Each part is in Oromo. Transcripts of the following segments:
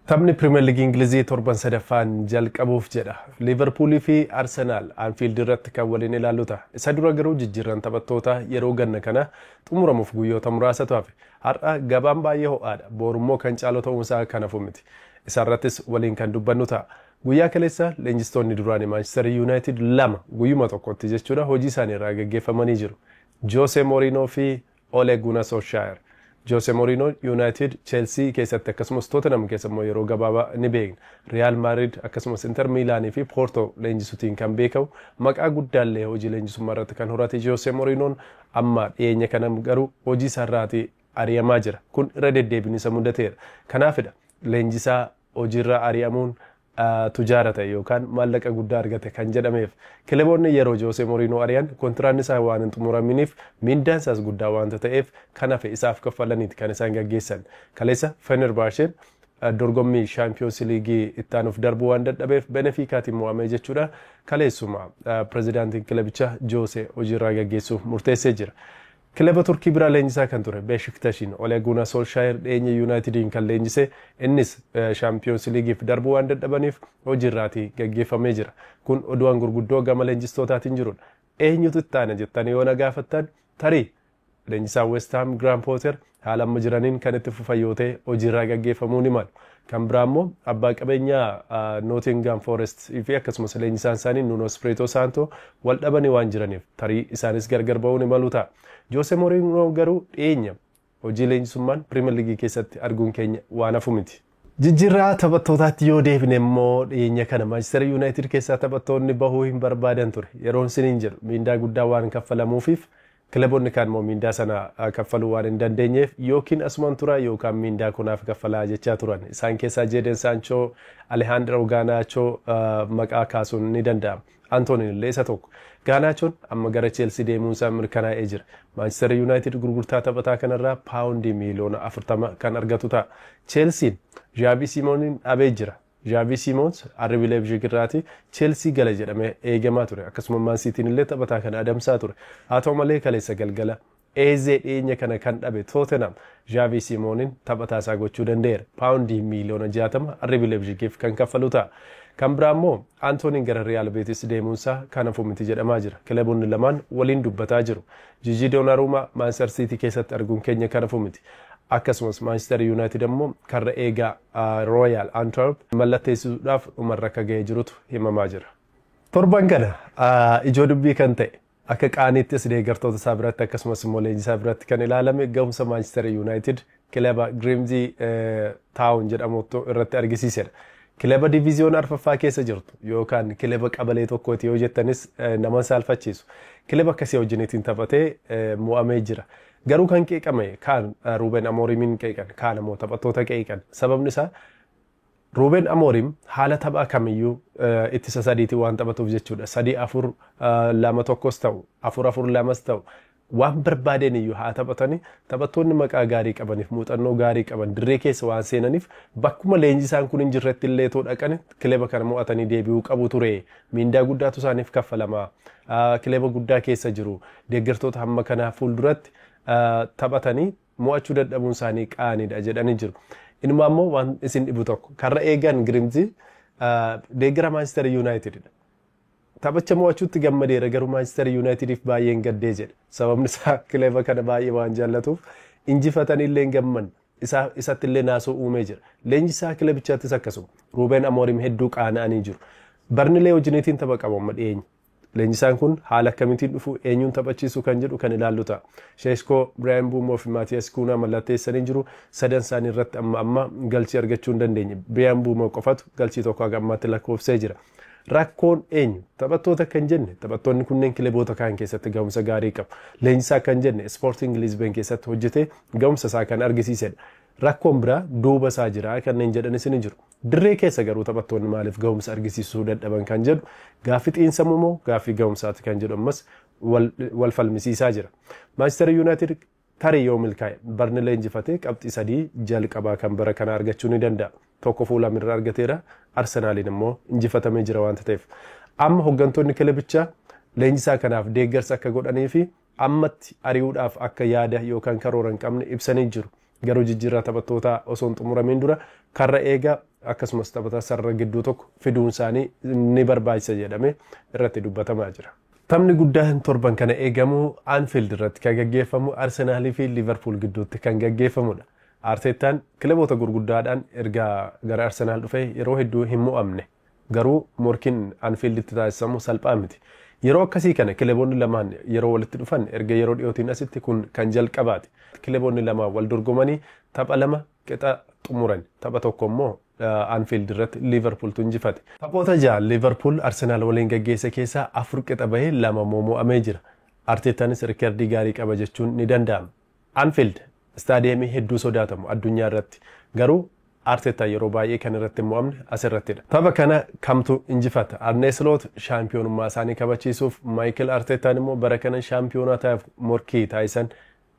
Taphni Premier League Ingilizii torban sadaffaan jalqabuuf jedha. Liverpool fi Arsenal Anfield irratti kan waliin ilaallu ta'a. Isa dura garuu jijjiirran taphattoota yeroo ganna kana xumuramuuf guyyoota muraasatu hafe. Har'a gabaan baay'ee ho'aadha. Boorummoo kan caaloo ta'uunsaa kanaafuu miti. Isa irrattis waliin kan dubbannu ta'a. Guyyaa kaleessa leenjistoonni duraanii Manchester United lama guyyuma tokkotti jechuudha hojii isaanii irraa gaggeeffamanii jiru. Jose Mourinho fi Ole Gunnar Solskjaer. Jose Mourinho United, Chelsea keessatti akkasumas Tottenham keessammoo yeroo gabaabaa ni beekna. Real Madrid akkasumas Inter Milan fi Porto leenjisuutiin kan beekamu maqaa guddaallee hojii leenjisummaa irratti kan horate Jose Mourinhoon amma dhiyeenya kana garuu hojii isaarraatii ari'amaa jira. Kun irra deddeebiin isa mudateera. Kanaafidha leenjisaa hojiirraa ari'amuun tujaara ta'e yookaan maallaqa guddaa argate kan jedhameef kilaboonni yeroo Jose Mourinho ari'an kontiraan isaa waan hin xumuraminiif mindaan isaas guddaa waanta ta'eef kan hafe isaaf kaffalaniiti kan isaan gaggeessan. Kaleessa Fenerbahce dorgommii Champions League ittaanuuf darbuu waan dadhabeef Benficaatiin mo'amee jechuudha. Kaleessuma pirezidaantiin kilabichaa Jose hojiirraa gaggeessuuf murteessee jira. Kilaba Turkii biraa leenjisaa kan ture Beşiktaş'in Ole Gunnar Solskjaer dhiyeenya Unitediin kan leenjise innis Champions Leagueif darbuu waan dadhabaniif hojiirraatii gaggeeffamee jira. Kun oduuwwan gurguddoo gama leenjistootaatiin jirudha. Eenyutu itti aana jettanii yoo na gaafattan tarii leenjisaa West Ham Graham Potter haala amma jiraniin kan itti fufan yoo ta'e hojiirraa gaggeeffamuu ni malu. Kan biraa immoo abbaa qabeenyaa Nottingham Forest fi akkasumas leenjisaan isaanii Nuno Espirito Santo wal dhabanii waan jiraniif tarii isaanis gargar ba'uu ni malu ta'a. Jose Mourinho garuu dhiyeenya hojii leenjisummaan Premier League keessatti arguun keenya waan hafu miti. Jijjiirraa taphattootaatti yoo deebine immoo dhiyeenya kana Manchester United keessaa taphattoonni bahuu hin barbaadan ture. Yeroon siniin jedhu miindaa guddaa waan kaffalamuufiif kilaboonni kaan immoo miindaa sana kaffaluu waan hin dandeenyeef yookiin asumaan tura yookaan miindaa kunaaf kaffalaa jechaa turan. Isaan keessaa Jadon Sancho, Alejandro Garnacho maqaa kaasuun ni danda'ama. Antonin illee isa tokko. Garnachoon amma gara Chelsea deemuunsaa mirkanaa'ee jira. Manchester United gurgurtaa taphataa kanarraa paawundii miliyoona 40 kan argatu ta'a. Chelsean Xavi Simonin dhabee jira. Xavi Simons RB Leipzig irraati Chelsea gala jedhamee eegamaa ture. Akkasuma Man Cityn illee taphataa kana adamsaa ture. Haa ta'u malee kaleessa galgala Eze dhiyeenya kana kan dhabe Tottenham Xavi Simonin taphataa isaa gochuu danda'eera. Paawundii miliyoona 60 RB Leipzigiif kan kaffalu ta'a. Kan biraa immoo Antonin gara Real Betis deemuunsaa kan hafu miti jedhamaa jira. Kilaboonni lamaan waliin dubbataa jiru. Gigi Donnarumma Manchester City keessatti arguun keenya kan hafu miti. Akkasumas Manchester United immoo karra eegaa Royal Antwerp mallatteessuudhaaf dhumarra akka ga'ee jirutu himamaa jira. Torban kana ijoo dubbii kan ta'e akka qaaniittis deeggartoota isaa biratti akkasumas immoo leenjisaa biratti kan ilaalame gahumsa Manchester United kilaba Grimsby Town jedhamu irratti argisiisedha. Kilaba diviziyoon arfaffaa keessa jirtu yookaan kilaba qabalee tokkooti yoo jettanis nama saalfachiisu. Kilaba akkasii wajjiniitiin taphatee mo'amee jira. Garuu kan qeeqame kaan Ruben Amorim qeeqan kaan immoo taphattoota qeeqan. Sababni isaa Ruben Amorim haala taphaa kamiyyuu ittisa sadiitii waan taphatuuf jechuudha. 3-4-2 ta'u 4-4-2 ta'u waan barbaadeen iyyuu haa taphatanii taphattoonni maqaa gaarii qabaniif muuxannoo gaarii qaban dirree keessa waan seenaniif bakkuma leenjisaan kun hin jirretti illee too dhaqan kilaba kana mo'atanii deebi'uu qabu ture. Miindaa guddaatu isaaniif kaffalamaa. Kilaba guddaa keessa jiru. Deeggartoota hamma kanaa fuulduratti taphatanii mo'achuu dadhabuun isaanii qaaniidha jedhanii jiru. Inuma ammoo waan isin dhibu tokko karra eegan Grimsby deeggara Manchester Unitedidha. Taphacha mo'achuutti gammadeera garuu Manchester Unitediif baay'een gaddee jedha. Sababni isaa kilaba kana baay'ee waan jaallatuuf injifatanii illee gamman isatti illee naasoo uumee jira. Leenjisaa kilabichaattis akkasuma Ruben Amorim hedduu qaana'anii jiru. Barnilee wajjiniitiin tapha qabu amma dhiyeenya. Leenjisaan kun haala akkamitiin dhufu eenyuun taphachiisu kan jedhu kan ilaallu ta'a. Sheeshko, Bryan Mbeumo fi Matthias Cunha mallatteessanii jiru. Sadan isaanii irratti amma galchii argachuu hin dandeenye. Bryan Mbeumo qofatu galchii tokko haga ammaatti lakkoofsee jira. Rakkoon eenyu taphattoota kan jenne taphattoonni kunneen kilaboota kaan keessatti gahumsa gaarii qabu. Leenjisaa kan jenne Sporting Lisbon keessatti hojjetee gahumsa isaa kan argisiisedha. Rakkoon biraa duuba isaa jira kanneen jedhanis ni jiru. Dirree keessa garuu taphattoonni maaliif gahumsa argisiisuu dadhaban kan jedhu gaaffii xiinsammuu moo gaaffii gahumsaati kan jedhu ammas wal falmisiisaa jira. Manchester United tarii yoo milkaa'e barni leenjifatee qabxii 3 jalqabaa kan bara kana argachuu ni danda'a. Tokko Fulham irraa argateera. Arsenaliin immoo injifatamee jira waan ta'eef. Amma hooggantoonni kilabichaa leenjisaa kanaaf deeggarsa akka godhanii fi ammatti ari'uudhaaf akka yaada yookaan karoora hin qabne ibsanii jiru. Garuu jijjiirraa taphattoota osoo hin xumuramiin dura karra eegaa akkasumas taphata sarara gidduu tokko fiduun isaanii ni barbaachisa jedhamee irratti dubbatamaa jira. Taphni guddaan torban kana eegamu Anfield irratti kan gaggeeffamu Arsenaalii fi Liverpool gidduutti kan gaggeeffamudha. Arteetaan kilaboota gurguddaadhaan erga gara Arsenaal dhufee yeroo hedduu hin mo'amne. Garuu morkiin Anfielditti taasisamu salphaa miti. Yeroo akkasii kana kilaboonni lamaan yeroo walitti dhufan erga yeroo dhiyootiin asitti kun kan jalqabaati. Kilaboonni lamaan wal dorgomanii tapha lama qixa xumuran. Tapha tokko immoo Anfield irratti Liverpooltu injifate. Taphoota ja'a Liverpool Arsenaal waliin gaggeesse keessaa 4 qixa bahee 2 mo'amee jira. Arteetaanis riikardii gaarii qaba jechuun ni danda'ama. Anfield istaadiyeemii hedduu sodaatamu addunyaa irratti. Garuu Arteetaa yeroo baay'ee kan irratti mo'amne asirrattidha. Tapha kana kamtu injifata? Arne Sloot shaampiyoonummaa isaanii kabachiisuuf Michael Arteetaan immoo bara kana shaampiyoonaa ta'eef morkii taasisan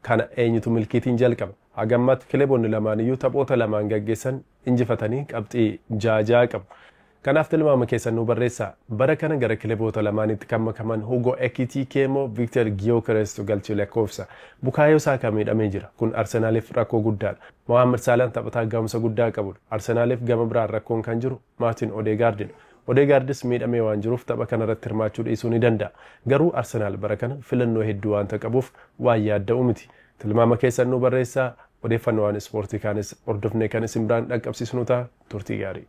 kana eenyutu milkiitiin jalqaba. Hagammaatti kilaboonni lamaan iyyuu taphoota lamaan gaggeessan injifatanii qabxii 6 qabu. Kanaaf tilmaama keessan nu barreessaa. Bara kana gara kilaboota lamaanitti kan makaman Hugo Ekitike immoo Victor Gyökerestu galchuu lakkoofsa. Bukaayoo Saakaa miidhamee jira. Kun Arsenaaliif rakkoo guddaadha. Mohamed Salah taphataa gahumsa guddaa qabudha. Arsenaaliif gama biraan rakkoon kan jiru Martin Odegaardidha. Odegaardis miidhamee waan jiruuf tapha kanarratti hirmaachuu dhiisuu ni danda'a. Garuu Arsenaal bara kana filannoo hedduu waan qabuuf waan yaadda'u miti. Tilmaama keessan nu barreessaa. Odeeffannoo waan ispoortii kaanis hordofnee kan isin biraan dhaqqabsiisnu ta'a. Turtii gaarii.